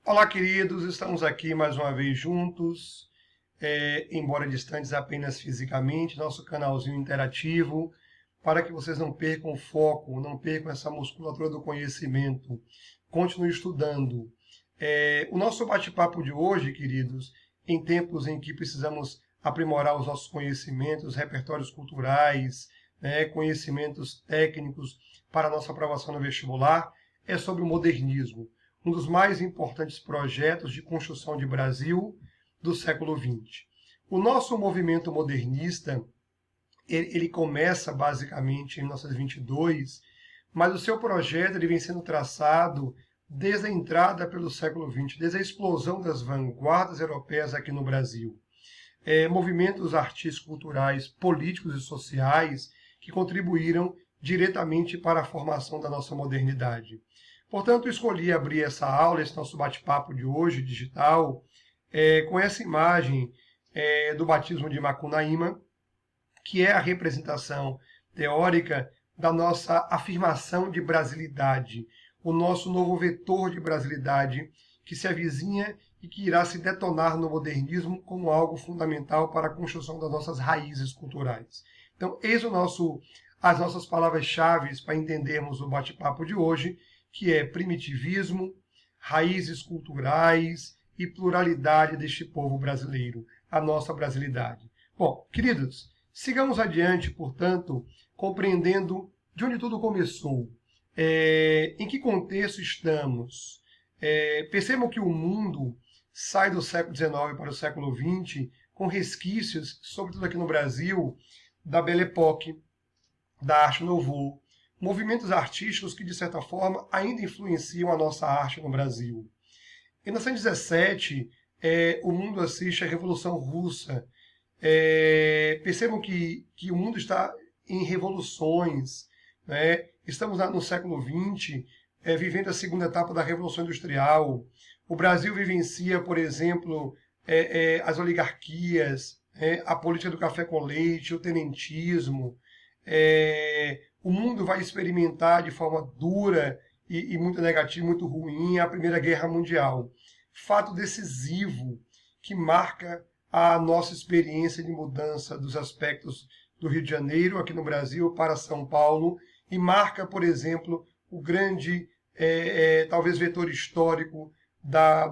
Olá, queridos, estamos aqui mais uma vez juntos, embora distantes apenas fisicamente, nosso canalzinho interativo, para que vocês não percam o foco, não percam essa musculatura do conhecimento. Continue estudando. O nosso bate-papo de hoje, queridos, em tempos em que precisamos aprimorar os nossos conhecimentos, repertórios culturais, conhecimentos técnicos para a nossa aprovação no vestibular, é sobre o modernismo, um dos mais importantes projetos de construção de Brasil do século XX. O nosso movimento modernista, ele começa basicamente em 1922, mas o seu projeto ele vem sendo traçado desde a entrada pelo século XX, desde a explosão das vanguardas europeias aqui no Brasil. Movimentos artísticos, culturais, políticos e sociais que contribuíram diretamente para a formação da nossa modernidade. Portanto, escolhi abrir essa aula, esse nosso bate-papo de hoje, digital, com essa imagem do batismo de Macunaíma, que é a representação teórica da nossa afirmação de brasilidade, o nosso novo vetor de brasilidade que se avizinha e que irá se detonar no modernismo como algo fundamental para a construção das nossas raízes culturais. Então, eis as nossas palavras-chave para entendermos o bate-papo de hoje, que é primitivismo, raízes culturais e pluralidade deste povo brasileiro, a nossa brasilidade. Bom, queridos, sigamos adiante, portanto, compreendendo de onde tudo começou, em que contexto estamos. Percebam que o mundo sai do século XIX para o século XX com resquícios, sobretudo aqui no Brasil, da Belle Époque, da Arte Nouveau, movimentos artísticos que, de certa forma, ainda influenciam a nossa arte no Brasil. Em 1917, o mundo assiste à Revolução Russa. Percebam que o mundo está em revoluções. Né? Estamos no século XX, vivendo a segunda etapa da Revolução Industrial. O Brasil vivencia, por exemplo, as oligarquias, a política do café com leite, o tenentismo. O mundo vai experimentar de forma dura e muito negativa, muito ruim, a Primeira Guerra Mundial. Fato decisivo que marca a nossa experiência de mudança dos aspectos do Rio de Janeiro, aqui no Brasil, para São Paulo, e marca, por exemplo, o grande, talvez, vetor histórico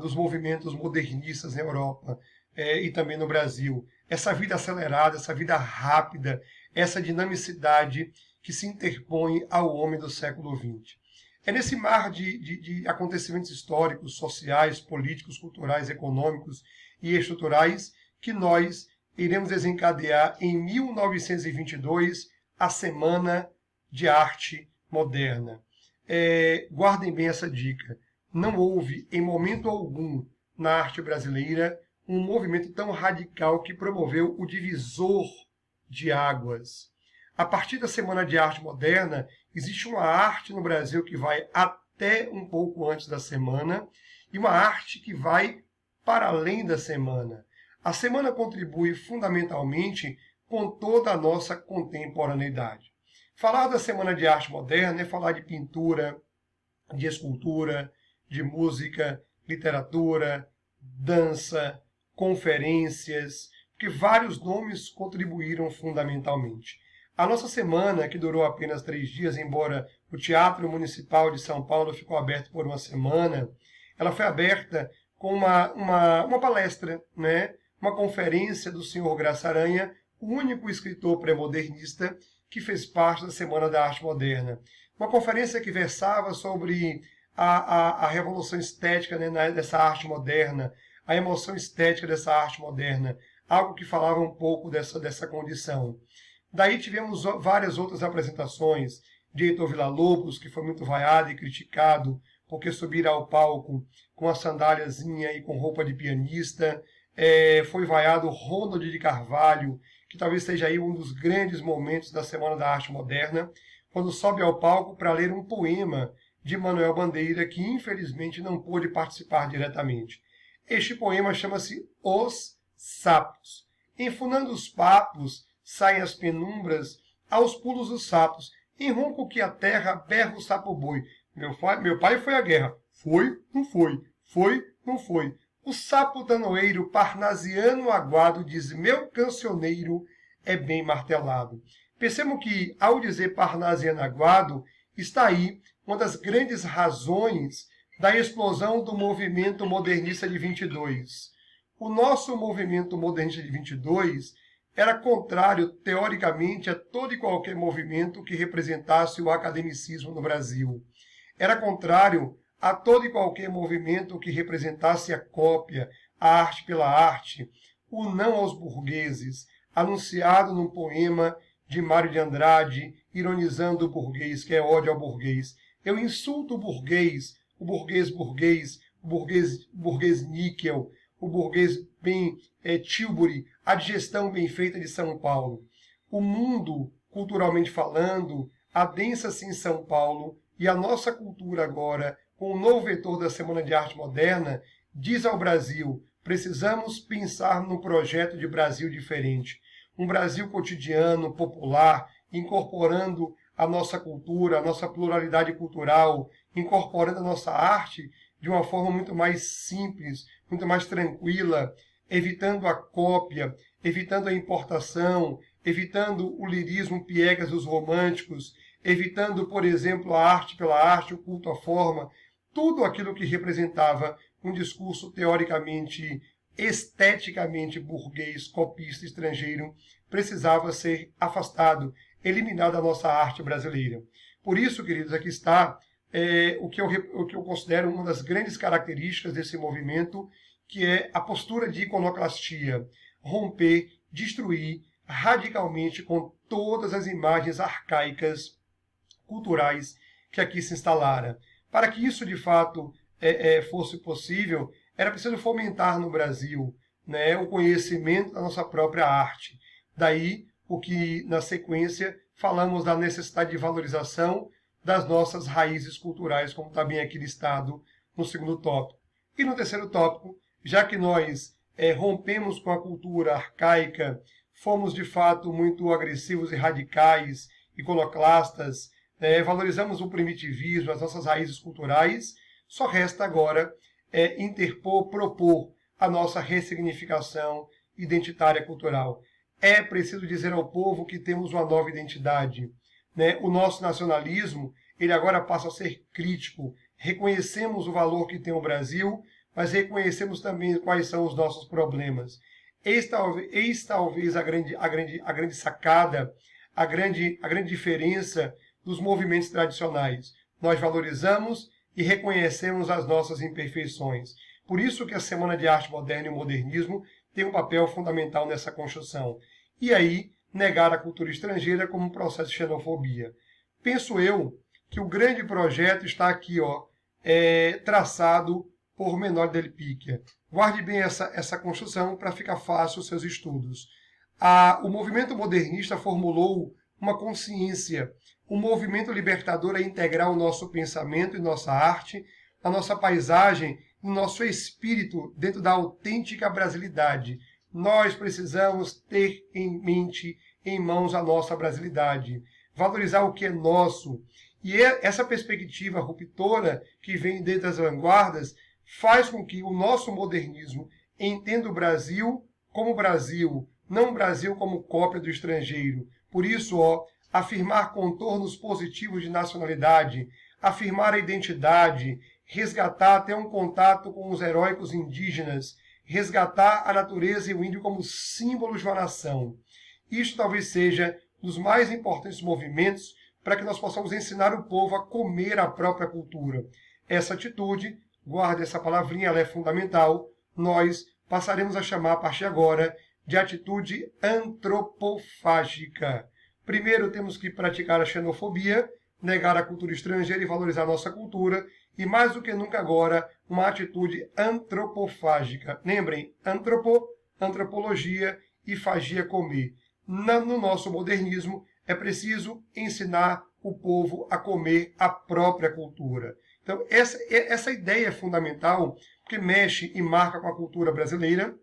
dos movimentos modernistas na Europa e também no Brasil. Essa vida acelerada, essa vida rápida, essa dinamicidade que se interpõe ao homem do século XX. É nesse mar de acontecimentos históricos, sociais, políticos, culturais, econômicos e estruturais que nós iremos desencadear em 1922 a Semana de Arte Moderna. Guardem bem essa dica. Não houve, em momento algum, na arte brasileira, um movimento tão radical que promoveu o divisor de águas. A partir da Semana de Arte Moderna, existe uma arte no Brasil que vai até um pouco antes da semana e uma arte que vai para além da semana. A semana contribui fundamentalmente com toda a nossa contemporaneidade. Falar da Semana de Arte Moderna é falar de pintura, de escultura, de música, literatura, dança, conferências, porque vários nomes contribuíram fundamentalmente. A nossa semana, que durou apenas 3 dias, embora o Teatro Municipal de São Paulo ficou aberto por uma semana, ela foi aberta com uma palestra, né? Uma conferência do senhor Graça Aranha, o único escritor pré-modernista que fez parte da Semana da Arte Moderna. Uma conferência que versava sobre a revolução estética, né, dessa arte moderna, a emoção estética dessa arte moderna, algo que falava um pouco dessa condição. Daí tivemos várias outras apresentações de Heitor Villa-Lobos, que foi muito vaiado e criticado porque subir ao palco com a sandáliazinha e com roupa de pianista. Foi vaiado Ronald de Carvalho, que talvez seja aí um dos grandes momentos da Semana da Arte Moderna, quando sobe ao palco para ler um poema de Manuel Bandeira, que infelizmente não pôde participar diretamente. Este poema chama-se Os Sapos. Enfunando os papos, saem as penumbras, aos pulos os sapos. Em ronco que a terra berra o sapo boi. Meu pai foi à guerra. Foi, não foi. Foi, Não foi. O sapo tanoeiro parnasiano aguado diz: meu cancioneiro é bem martelado. Percebam que, ao dizer parnasiano aguado, está aí uma das grandes razões da explosão do movimento modernista de 22. O nosso movimento modernista de 22 era contrário, teoricamente, a todo e qualquer movimento que representasse o academicismo no Brasil. Era contrário a todo e qualquer movimento que representasse a cópia, a arte pela arte, o não aos burgueses, anunciado num poema de Mário de Andrade, ironizando o burguês, que é ódio ao burguês. Eu insulto o burguês burguês, o burguês níquel, o burguês bem Tilbury, a digestão bem feita de São Paulo. O mundo, culturalmente falando, adensa-se em São Paulo e a nossa cultura agora, com o novo vetor da Semana de Arte Moderna, diz ao Brasil: precisamos pensar num projeto de Brasil diferente. Um Brasil cotidiano, popular, incorporando a nossa cultura, a nossa pluralidade cultural, incorporando a nossa arte de uma forma muito mais simples, muito mais tranquila, evitando a cópia, evitando a importação, evitando o lirismo piegas dos românticos, evitando, por exemplo, a arte pela arte, o culto à forma, tudo aquilo que representava um discurso teoricamente, esteticamente burguês, copista, estrangeiro, precisava ser afastado, eliminado da nossa arte brasileira. Por isso, queridos, aqui está o que eu considero uma das grandes características desse movimento, que é a postura de iconoclastia, romper, destruir radicalmente com todas as imagens arcaicas culturais que aqui se instalaram. Para que isso, de fato, fosse possível, era preciso fomentar no Brasil, né, o conhecimento da nossa própria arte. Daí o que, na sequência, falamos da necessidade de valorização das nossas raízes culturais, como está bem aqui listado no segundo tópico. E no terceiro tópico, já que nós rompemos com a cultura arcaica, fomos de fato muito agressivos e radicais, iconoclastas, valorizamos o primitivismo, as nossas raízes culturais, só resta agora interpor, propor a nossa ressignificação identitária cultural. É preciso dizer ao povo que temos uma nova identidade. Né? O nosso nacionalismo, ele agora passa a ser crítico. Reconhecemos o valor que tem o Brasil, mas reconhecemos também quais são os nossos problemas. Eis talvez a grande sacada, a grande diferença dos movimentos tradicionais. Nós valorizamos e reconhecemos as nossas imperfeições. Por isso que a Semana de Arte Moderna e o Modernismo tem um papel fundamental nessa construção. E aí, negar a cultura estrangeira como um processo de xenofobia. Penso eu que o grande projeto está aqui, traçado por Menor del Picchia. Guarde bem essa construção para ficar fácil os seus estudos. O movimento modernista formulou uma consciência. O movimento libertador é integrar o nosso pensamento e nossa arte, a nossa paisagem e o nosso espírito dentro da autêntica brasilidade. Nós precisamos ter em mente, em mãos, a nossa brasilidade. Valorizar o que é nosso. E essa perspectiva ruptora que vem desde as vanguardas faz com que o nosso modernismo entenda o Brasil como Brasil, não o Brasil como cópia do estrangeiro. Por isso, afirmar contornos positivos de nacionalidade, afirmar a identidade, resgatar até um contato com os heróicos indígenas, resgatar a natureza e o índio como símbolos de uma nação. Isto talvez seja um dos mais importantes movimentos para que nós possamos ensinar o povo a comer a própria cultura. Essa atitude, guarde essa palavrinha, ela é fundamental, nós passaremos a chamar a partir de agora de atitude antropofágica. Primeiro temos que praticar a xenofobia, negar a cultura estrangeira e valorizar a nossa cultura, e mais do que nunca agora, uma atitude antropofágica. Lembrem, antropologia e fagia comer. No nosso modernismo, é preciso ensinar o povo a comer a própria cultura. Então, essa ideia é fundamental, porque mexe e marca com a cultura brasileira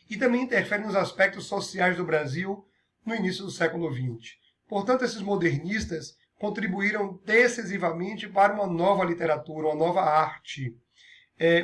e também interfere nos aspectos sociais do Brasil no início do século XX. Portanto, esses modernistas contribuíram decisivamente para uma nova literatura, uma nova arte.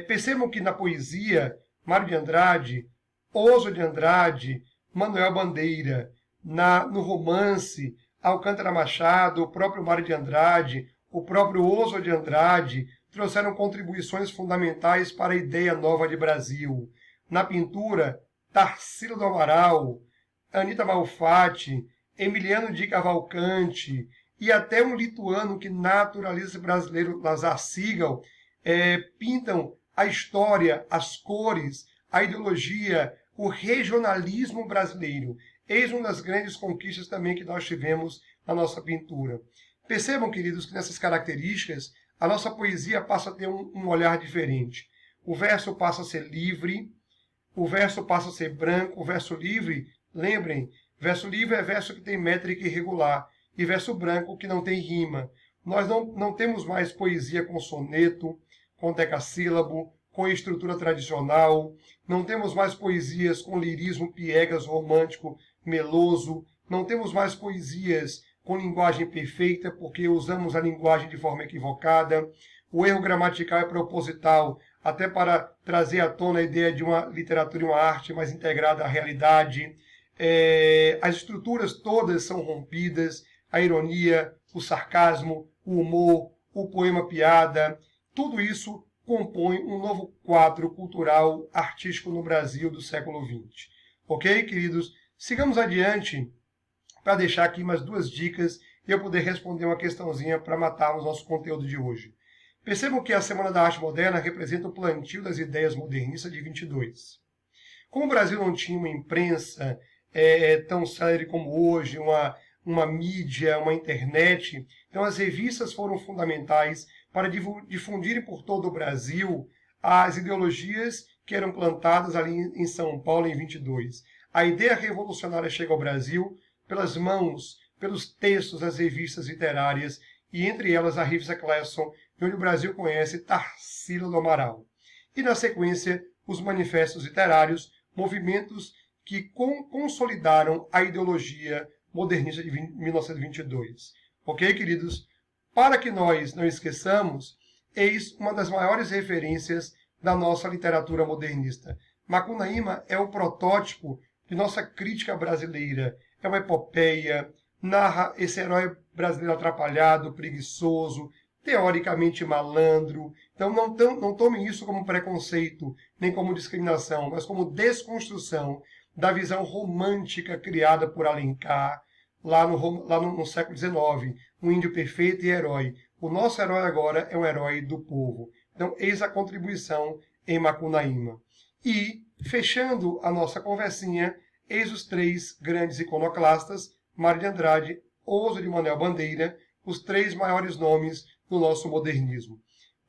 Percebam que na poesia, Mário de Andrade, Oso de Andrade, Manuel Bandeira, no romance, Alcântara Machado, o próprio Mário de Andrade, o próprio Oso de Andrade, trouxeram contribuições fundamentais para a ideia nova de Brasil. Na pintura, Tarsila do Amaral, Anita Malfatti, Emiliano de Cavalcante e até um lituano que naturalista brasileiro, Lazar Segal, pintam a história, as cores, a ideologia, o regionalismo brasileiro. Eis uma das grandes conquistas também que nós tivemos na nossa pintura. Percebam, queridos, que nessas características a nossa poesia passa a ter um olhar diferente. O verso passa a ser livre, o verso passa a ser branco, o verso livre, lembrem, verso livre é verso que tem métrica irregular, e verso branco que não tem rima. Nós não temos mais poesia com soneto, com decassílabo, com estrutura tradicional, não temos mais poesias com lirismo piegas, romântico, meloso, não temos mais poesias com linguagem perfeita, porque usamos a linguagem de forma equivocada. O erro gramatical é proposital, até para trazer à tona a ideia de uma literatura e uma arte mais integrada à realidade. As estruturas todas são rompidas, a ironia, o sarcasmo, o humor, o poema-piada, tudo isso compõe um novo quadro cultural artístico no Brasil do século XX. Ok, queridos? Sigamos adiante para deixar aqui mais duas dicas e eu poder responder uma questãozinha para matarmos nosso conteúdo de hoje. Percebam que a Semana da Arte Moderna representa o plantio das ideias modernistas de 22. Como o Brasil não tinha uma imprensa tão célere como hoje, uma mídia, uma internet, então as revistas foram fundamentais para difundirem por todo o Brasil as ideologias que eram plantadas ali em São Paulo em 22. A ideia revolucionária chega ao Brasil pelas mãos, pelos textos das revistas literárias, e entre elas a revista Claesson, onde o Brasil conhece Tarsila do Amaral. E na sequência, os manifestos literários, movimentos que consolidaram a ideologia modernista de 1922. Ok, queridos? Para que nós não esqueçamos, eis uma das maiores referências da nossa literatura modernista. Macunaíma é o protótipo de nossa crítica brasileira. É uma epopeia, narra esse herói brasileiro atrapalhado, preguiçoso, teoricamente malandro. Então não tomem isso como preconceito, nem como discriminação, mas como desconstrução da visão romântica criada por Alencar, lá no século XIX, um índio perfeito e herói. O nosso herói agora é um herói do povo. Então, eis a contribuição em Macunaíma. E, fechando a nossa conversinha, eis os três grandes iconoclastas, Mário de Andrade, Oso de Manuel Bandeira, os três maiores nomes do nosso modernismo.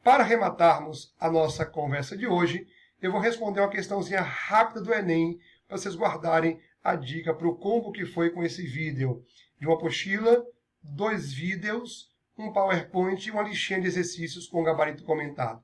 Para arrematarmos a nossa conversa de hoje, eu vou responder uma questãozinha rápida do Enem, para vocês guardarem a dica para o combo que foi com esse vídeo. De uma apostila, 2 vídeos, um PowerPoint e uma listinha de exercícios com gabarito comentado.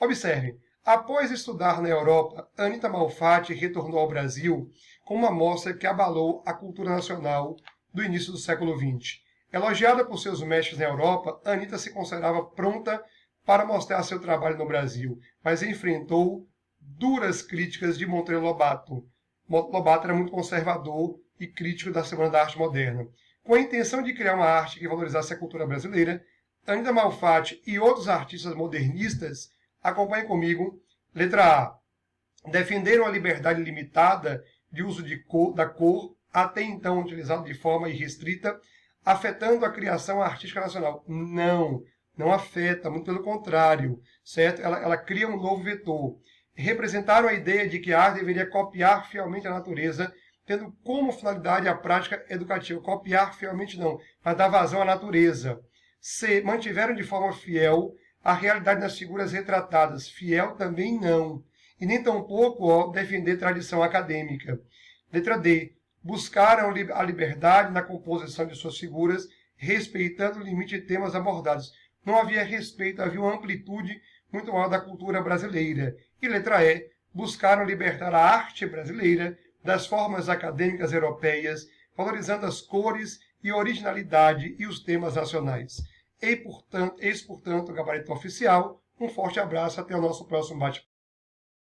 Observe, após estudar na Europa, Anita Malfatti retornou ao Brasil com uma mostra que abalou a cultura nacional do início do século XX. Elogiada por seus mestres na Europa, Anita se considerava pronta para mostrar seu trabalho no Brasil, mas enfrentou duras críticas de Monteiro Lobato. Lobato era muito conservador e crítico da Semana da Arte Moderna. Com a intenção de criar uma arte que valorizasse a cultura brasileira, Anita Malfatti e outros artistas modernistas, acompanhem comigo, letra A. Defenderam a liberdade limitada de uso da cor, até então utilizada de forma irrestrita, afetando a criação artística nacional. Não afeta, muito pelo contrário, certo? Ela cria um novo vetor. Representaram a ideia de que a arte deveria copiar fielmente a natureza, tendo como finalidade a prática educativa. Copiar fielmente não, mas dar vazão à natureza. C. Mantiveram de forma fiel a realidade das figuras retratadas. Fiel também não. E nem tampouco defender tradição acadêmica. Letra D. Buscaram a liberdade na composição de suas figuras, respeitando o limite de temas abordados. Não havia respeito, havia uma amplitude muito maior da cultura brasileira. E letra E. Buscaram libertar a arte brasileira das formas acadêmicas europeias, valorizando as cores e originalidade e os temas nacionais. Eis, portanto, o gabarito oficial, Um forte abraço, até o nosso próximo bate-papo.